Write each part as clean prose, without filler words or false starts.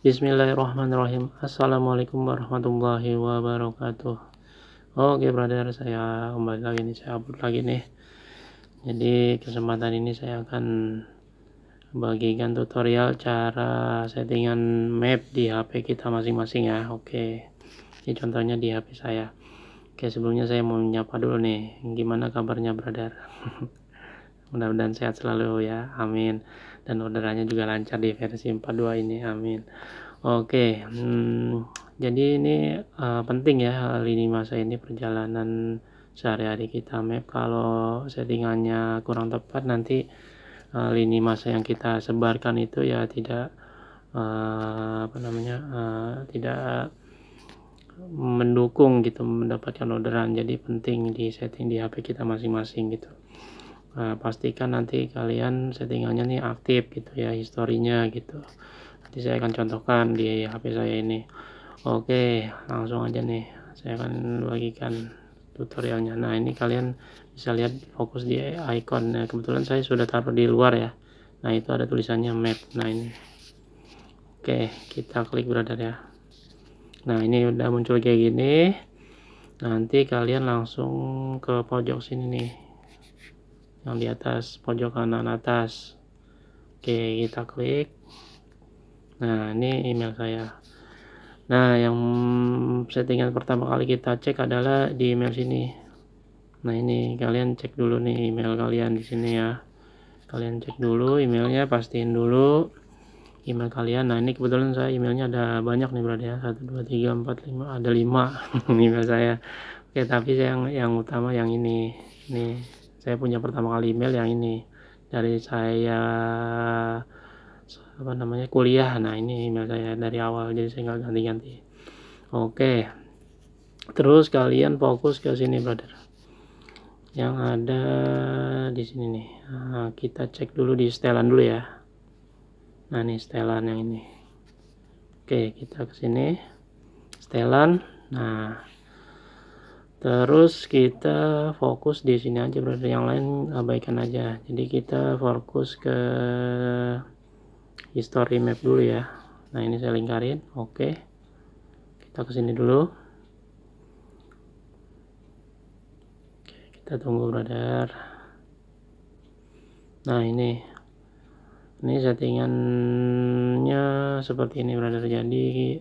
Bismillahirrahmanirrahim. Assalamualaikum warahmatullahi wabarakatuh. Oke brother, saya kembali lagi nih, saya upload lagi nih. Jadi kesempatan ini saya akan bagikan tutorial cara settingan map di HP kita masing-masing ya. Oke, ini contohnya di HP saya. Oke, sebelumnya saya mau menyapa dulu nih, gimana kabarnya brother? Mudah-mudahan sehat selalu ya, amin. Dan orderannya juga lancar di versi 42 ini, amin. Oke, jadi ini penting ya lini masa ini perjalanan sehari-hari kita map. Kalau settingannya kurang tepat, nanti lini masa yang kita sebarkan itu ya tidak tidak mendukung gitu mendapatkan orderan. Jadi penting di setting di HP kita masing-masing gitu. Pastikan nanti kalian settingannya nih aktif gitu ya, historinya gitu. Nanti saya akan contohkan di HP saya ini. Oke, langsung aja nih saya akan bagikan tutorialnya. Nah, ini kalian bisa lihat fokus di icon. Nah, kebetulan saya sudah taruh di luar ya. Nah, itu ada tulisannya map. Nah, ini. Oke, kita klik brother ya. Nah, ini udah muncul kayak gini. Nanti kalian langsung ke pojok sini nih, yang di atas pojok kanan atas. Oke, kita klik. Nah, ini email saya. Nah, yang settingan pertama kali kita cek adalah di email sini. Nah, ini kalian cek dulu nih email kalian di sini ya. Kalian cek dulu emailnya, pastiin dulu email kalian. Nah, ini kebetulan saya emailnya ada banyak nih berarti ya. 1 2 3 4 5, ada 5 email saya. Oke, tapi yang utama yang ini. Nih, saya punya pertama kali email yang ini. Dari saya kuliah. Nah, ini email saya dari awal, jadi saya nggak ganti-ganti. Oke, terus kalian fokus ke sini brother, yang ada di sini nih. Nah, kita cek dulu di setelan dulu ya. Nah, ini setelan yang ini. Oke, kita ke sini setelan. Nah, terus kita fokus di sini aja brother, yang lain abaikan aja. Jadi kita fokus ke history map dulu ya. Nah, ini saya lingkarin. Oke, kita ke sini dulu. Oke, kita tunggu brother. Nah, ini settingannya seperti ini brother. Jadi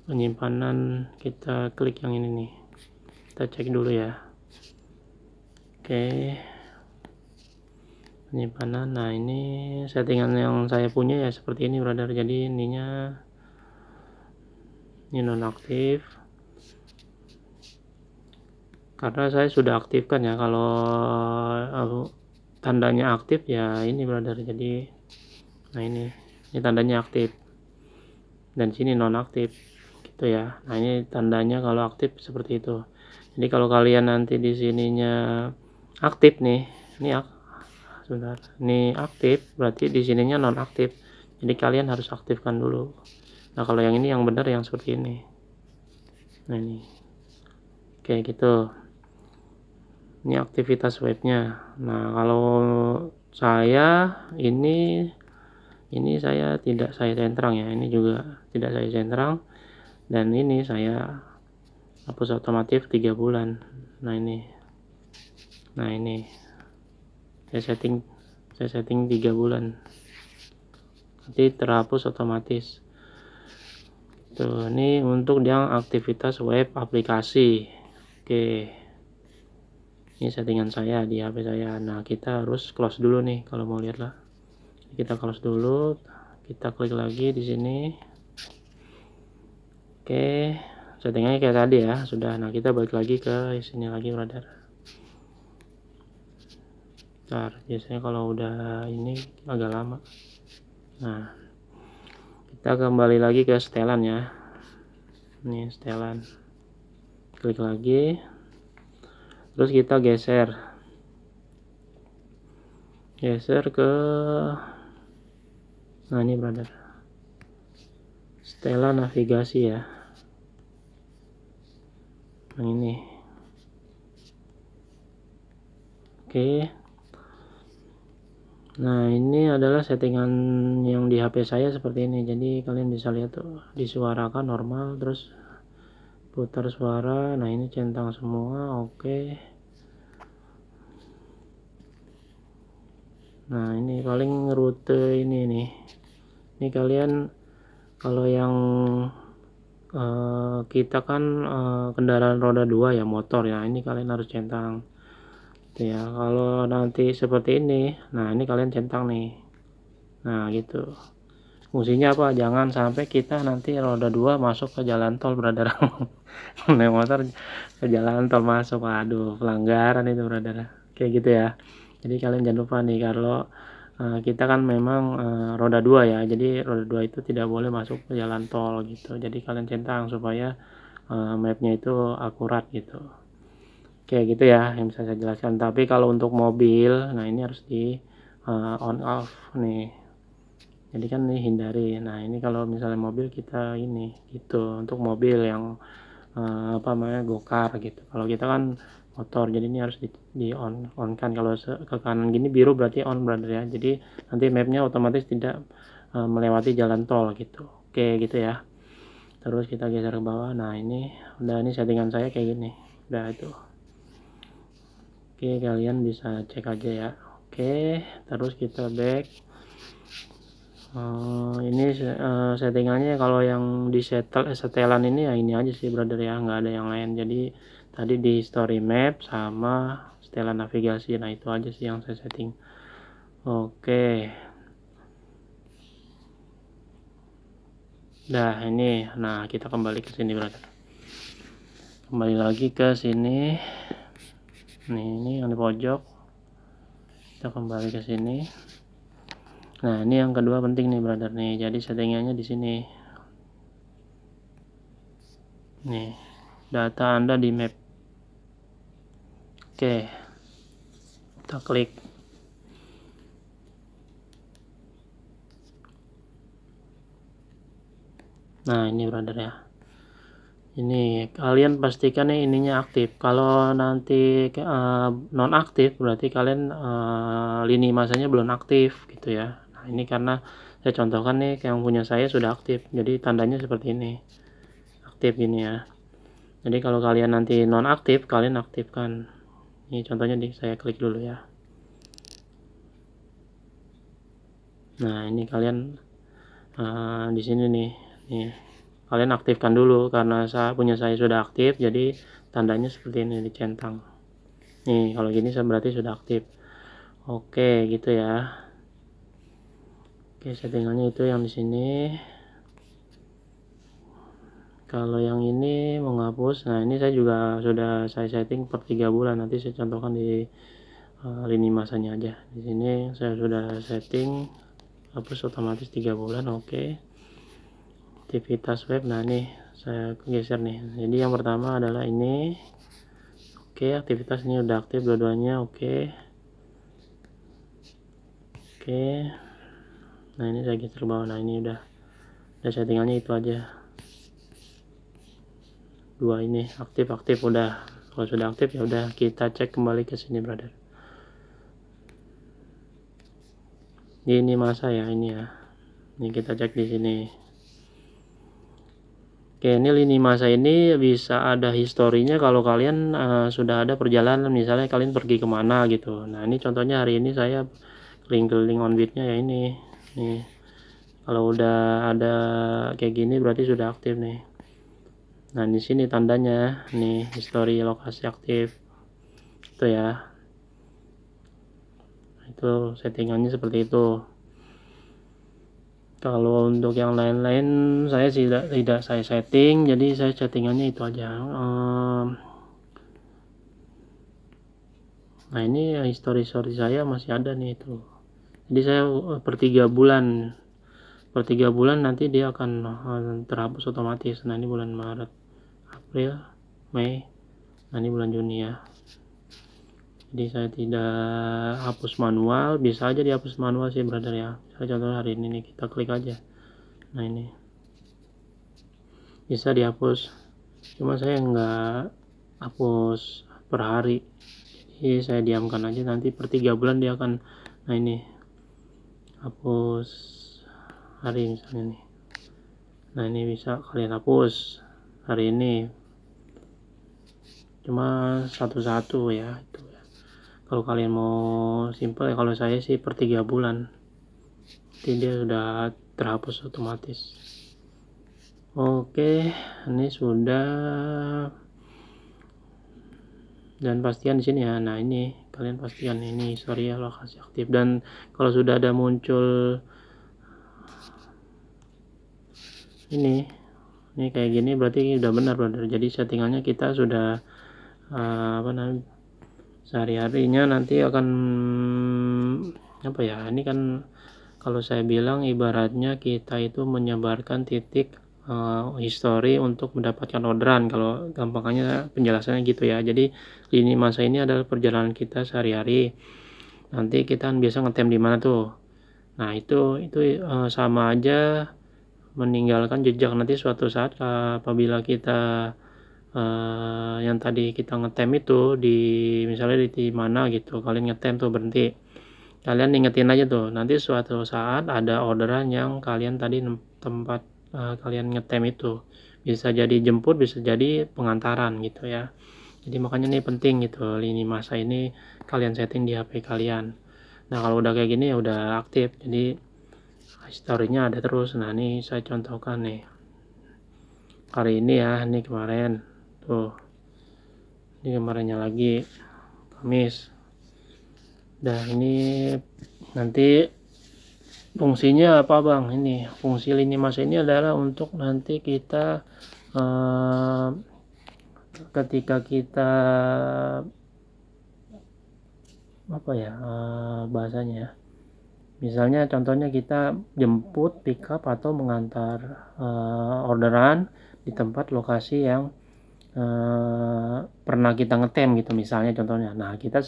penyimpanan kita klik yang ini nih, kita cek dulu ya. Oke, penyimpanan. Nah, ini settingan yang saya punya ya seperti ini brother. Jadi ininya ini nonaktif karena saya sudah aktifkan ya. Kalau tandanya aktif ya ini brother. Jadi nah, ini tandanya aktif dan sini nonaktif gitu ya. Nah, ini tandanya kalau aktif seperti itu. Jadi kalau kalian nanti di sininya aktif nih, ini aktif, berarti di sininya non aktif. Jadi kalian harus aktifkan dulu. Nah, kalau yang ini yang benar yang seperti ini. Nah, ini kayak gitu. Ini aktivitas webnya. Nah, kalau saya ini saya tidak saya centang ya. Ini juga tidak saya centang. Dan ini saya hapus otomatis 3 bulan. Nah, ini saya setting 3 bulan, nanti terhapus otomatis tuh. Ini untuk yang aktivitas web aplikasi. Oke, ini settingan saya di HP saya. Nah, kita harus close dulu nih kalau mau lihat lah. Kita close dulu, kita klik lagi di sini. Oke, settingannya kayak tadi ya sudah. Nah, kita balik lagi ke sini lagi brother. Bentar, biasanya kalau udah ini agak lama. Nah, kita kembali lagi ke setelan ya. Ini setelan, klik lagi, terus kita geser ke nah, ini brother, setelan navigasi ya. Nah, ini oke. Nah, ini adalah settingan yang di HP saya seperti ini. Jadi kalian bisa lihat tuh, disuarakan normal, terus putar suara. Nah, ini centang semua. Oke. Nah, ini paling rute ini nih. Ini kalian kalau yang kita kan kendaraan roda 2 ya, motor ya. Ini kalian harus centang. Tuh ya. Kalau nanti seperti ini, nah ini kalian centang nih. Nah, gitu. Fungsinya apa? Jangan sampai kita nanti roda 2 masuk ke jalan tol, brother. Naik motor ke jalan tol masuk, aduh, pelanggaran itu, brother. Kayak gitu ya. Jadi kalian jangan lupa nih, kalau kita kan memang roda 2 ya. Jadi roda 2 itu tidak boleh masuk ke jalan tol gitu. Jadi kalian centang supaya mapnya itu akurat gitu. Kayak gitu ya yang bisa saya jelaskan. Tapi kalau untuk mobil, nah ini harus di on off nih. Jadi kan ini hindari. Nah, ini kalau misalnya mobil kita ini gitu, untuk mobil yang apa namanya, gokar gitu. Kalau kita kan motor, jadi ini harus di on kan. Kalau ke kanan gini biru berarti on, brother ya. Jadi nanti mapnya otomatis tidak melewati jalan tol gitu. Oke gitu ya. Terus kita geser ke bawah. Nah, ini udah, ini settingan saya kayak gini. Udah itu. Oke, kalian bisa cek aja ya. Oke, terus kita back. Ini settingannya kalau yang di setelan ini ya ini aja sih, brother ya, nggak ada yang lain. Jadi tadi di story map sama setelan navigasi, nah itu aja sih yang saya setting. Oke, nah ini, nah kita kembali ke sini, brother. Kembali lagi ke sini. Nih, ini yang di pojok. Kita kembali ke sini. Nah, ini yang kedua penting nih, brother nih. Jadi settingannya di sini. Nih, data Anda di map. Oke. Kita klik. Nah, ini, brother ya. Ini kalian pastikan nih ininya aktif. Kalau nanti non aktif berarti kalian lini masanya belum aktif gitu ya. Nah, ini karena saya contohkan nih, yang punya saya sudah aktif. Jadi tandanya seperti ini. Aktif ini ya. Jadi kalau kalian nanti non aktif, kalian aktifkan. Ini contohnya saya klik dulu ya. Nah, ini kalian di sini nih. Nih. Kalian aktifkan dulu karena punya saya sudah aktif, jadi tandanya seperti ini dicentang. Nih, kalau gini berarti sudah aktif. Oke, gitu ya. Oke, settingannya itu yang di sini. Kalau yang ini menghapus, nah ini saya juga sudah saya setting per 3 bulan. Nanti saya contohkan di lini masanya aja. Di sini saya sudah setting hapus otomatis 3 bulan. Oke. Aktivitas web, nah nih saya geser nih. Jadi yang pertama adalah ini. Oke, aktivitas ini udah aktif dua-duanya. Oke. Nah, ini saya geser ke bawah. Nah, ini udah settingannya itu aja. Dua ini aktif udah. Kalau sudah aktif ya udah, kita cek kembali ke sini, brother. Ini masa ya, ini ya. Ini kita cek di sini. Oke, ini lini masa ini bisa ada historinya kalau kalian sudah ada perjalanan, misalnya kalian pergi kemana gitu. Nah, ini contohnya hari ini saya keliling-keliling onbitnya ya ini. Nih, kalau udah ada kayak gini berarti sudah aktif nih. Nah, di sini tandanya nih, history lokasi aktif. Itu ya. Itu settingannya seperti itu. Kalau untuk yang lain-lain saya tidak saya setting, jadi saya settingannya itu aja. Nah, ini history saya masih ada nih itu. Jadi saya per 3 bulan nanti dia akan terhapus otomatis. Nah, ini bulan Maret, April, Mei, nah ini bulan Juni ya. Jadi saya tidak hapus manual, bisa aja dihapus manual sih, brother ya. Saya contoh hari ini nih, kita klik aja. Nah, ini bisa dihapus, cuma saya nggak hapus per hari, jadi saya diamkan aja, nanti per 3 bulan dia akan, nah ini hapus hari misalnya nih. Nah ini bisa kalian hapus hari ini, cuma satu-satu ya itu ya. Kalau kalian mau simple ya, kalau saya sih per 3 bulan nanti dia sudah terhapus otomatis. Oke, ini sudah, dan pastikan di sini ya. Nah ini kalian pastikan ini histori ya, lokasi aktif, dan kalau sudah ada muncul ini kayak gini berarti udah benar brother. Jadi settingannya kita sudah apa namanya, sehari-harinya nanti akan apa ya, ini kan kalau saya bilang ibaratnya kita itu menyebarkan titik histori untuk mendapatkan orderan, kalau gampangnya penjelasannya gitu ya. Jadi lini masa ini adalah perjalanan kita sehari-hari, nanti kita biasa ngetem di mana tuh. Nah itu sama aja meninggalkan jejak nanti suatu saat apabila kita yang tadi kita ngetem itu di misalnya di mana gitu, kalian ngetem tuh berhenti, kalian ingetin aja tuh, nanti suatu saat ada orderan yang kalian tadi tempat kalian ngetem itu, bisa jadi jemput, bisa jadi pengantaran gitu ya. Jadi makanya ini penting gitu, lini masa ini kalian setting di HP kalian. Nah kalau udah kayak gini ya udah aktif, jadi historinya ada terus. Nah ini saya contohkan nih hari ini ya, ini kemarin tuh, ini kemarinnya lagi Kamis. Nah ini nanti fungsinya apa bang? Ini fungsi lini masa ini adalah untuk nanti kita ketika kita apa ya bahasanya ya, misalnya contohnya kita jemput, pick up atau mengantar orderan di tempat lokasi yang pernah kita ngetem gitu misalnya contohnya. Nah kita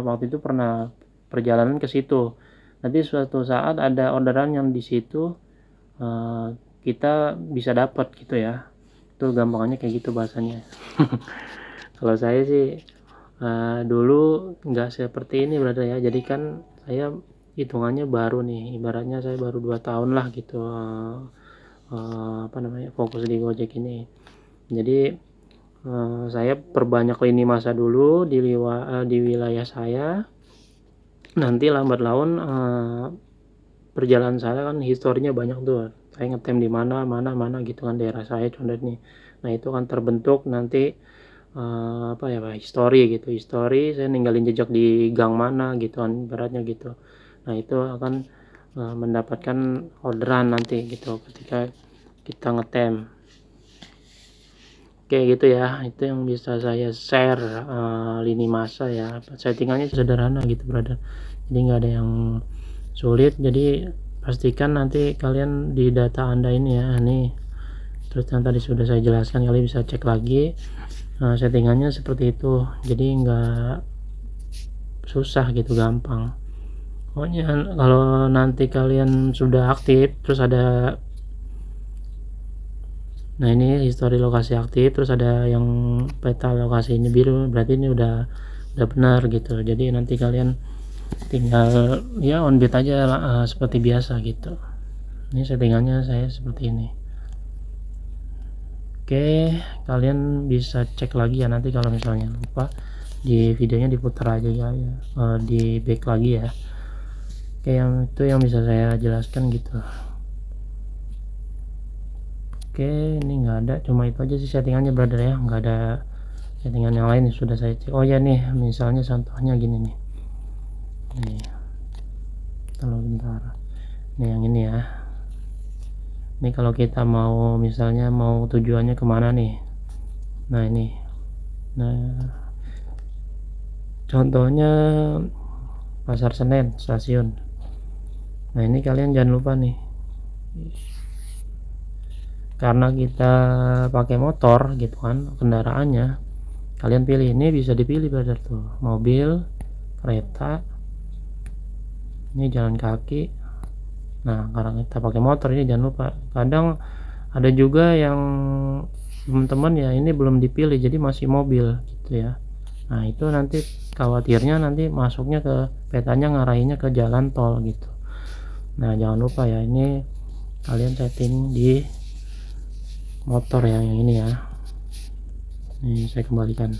waktu itu pernah perjalanan ke situ, nanti suatu saat ada orderan yang di situ kita bisa dapat gitu ya. Itu gampangannya kayak gitu bahasanya. Kalau saya sih dulu nggak seperti ini brother ya. Jadi kan saya hitungannya baru nih, ibaratnya saya baru 2 tahun lah gitu apa namanya, fokus di Gojek ini. Jadi saya perbanyak lini masa dulu di wilayah saya, nanti lambat laun perjalanan saya kan historinya banyak tuh, saya ngetem di mana gitu kan, daerah saya contoh nih. Nah itu kan terbentuk nanti apa ya Pak, histori saya ninggalin jejak di gang mana gitu kan, beratnya gitu. Nah itu akan mendapatkan orderan nanti gitu ketika kita ngetem. Oke gitu ya, itu yang bisa saya share lini masa ya. Settingannya sederhana gitu brother, jadi nggak ada yang sulit. Jadi pastikan nanti kalian di data anda ini ya, nih terus yang tadi sudah saya jelaskan, kalian bisa cek lagi settingannya seperti itu, jadi nggak susah gitu, gampang. Pokoknya kalau nanti kalian sudah aktif terus ada, nah ini histori lokasi aktif, terus ada yang peta lokasi ini biru, berarti ini udah benar gitu. Jadi nanti kalian tinggal ya on beat aja seperti biasa gitu. Ini settingannya saya seperti ini. Oke, kalian bisa cek lagi ya nanti kalau misalnya lupa, di videonya diputar aja ya, di back lagi ya. Oke, yang itu yang bisa saya jelaskan gitu. Oke, ini nggak ada, cuma itu aja sih settingannya brother ya, nggak ada settingan yang lain yang sudah saya cek. Oh ya nih, misalnya contohnya gini nih, kalau bentar, nih yang ini ya. Ini kalau kita mau misalnya mau tujuannya kemana nih, nah ini, nah contohnya Pasar Senen stasiun. Nah ini kalian jangan lupa nih, karena kita pakai motor gitu kan kendaraannya, kalian pilih, ini bisa dipilih brother tuh, mobil, kereta, ini jalan kaki. Nah karena kita pakai motor ini jangan lupa, kadang ada juga yang teman-teman ya ini belum dipilih jadi masih mobil gitu ya. Nah itu nanti khawatirnya nanti masuknya ke petanya ngarahinnya ke jalan tol gitu. Nah jangan lupa ya, ini kalian setting di motor ya, yang ini ya. Ini saya kembalikan.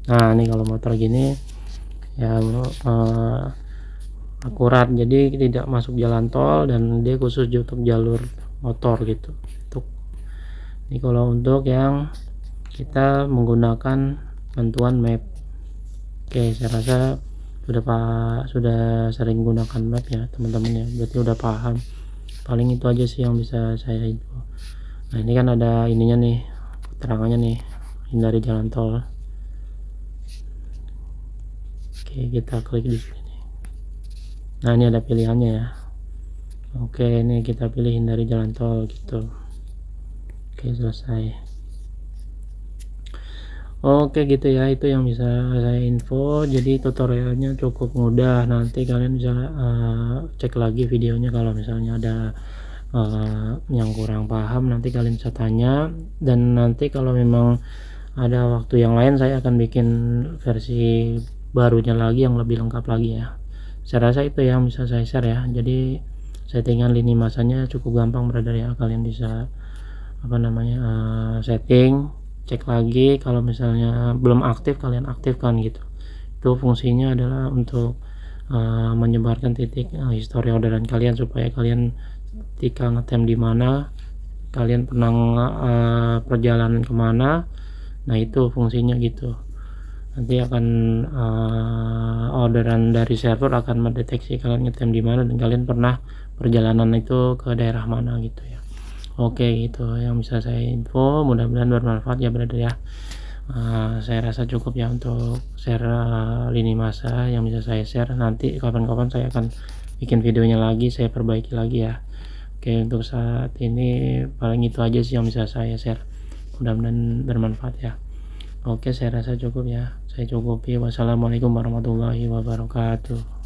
Nah ini kalau motor gini ya akurat, jadi tidak masuk jalan tol dan dia khusus untuk jalur motor gitu. Ini kalau untuk yang kita menggunakan bantuan map. Oke, saya rasa sudah sering gunakan map ya teman-teman ya, berarti udah paham. Paling itu aja sih yang bisa saya info. Nah ini kan ada ininya nih, keterangannya nih, hindari jalan tol. Oke, kita klik di sini. Nah ini ada pilihannya ya. Oke, ini kita pilih hindari jalan tol gitu. Oke, selesai. Oke gitu ya, itu yang bisa saya info. Jadi tutorialnya cukup mudah, nanti kalian bisa cek lagi videonya kalau misalnya ada yang kurang paham, nanti kalian bisa tanya. Dan nanti kalau memang ada waktu yang lain, saya akan bikin versi barunya lagi yang lebih lengkap lagi ya. Saya rasa itu yang bisa saya share ya. Jadi settingan lini masanya cukup gampang brother ya, kalian bisa setting, cek lagi. Kalau misalnya belum aktif, kalian aktifkan gitu. Itu fungsinya adalah untuk menyebarkan titik histori orderan kalian, supaya kalian ketika ngetem di mana, kalian pernah perjalanan kemana. Nah itu fungsinya gitu. Nanti akan orderan dari server akan mendeteksi kalian ngetem di mana dan kalian pernah perjalanan itu ke daerah mana gitu ya. Oke, itu yang bisa saya info, mudah-mudahan bermanfaat ya brother ya. Saya rasa cukup ya untuk share lini masa yang bisa saya share. Nanti kapan-kapan saya akan bikin videonya lagi, saya perbaiki lagi ya. Oke, untuk saat ini paling itu aja sih yang bisa saya share, mudah-mudahan bermanfaat ya. Oke, saya rasa cukup ya, saya cukupi. Wassalamualaikum warahmatullahi wabarakatuh.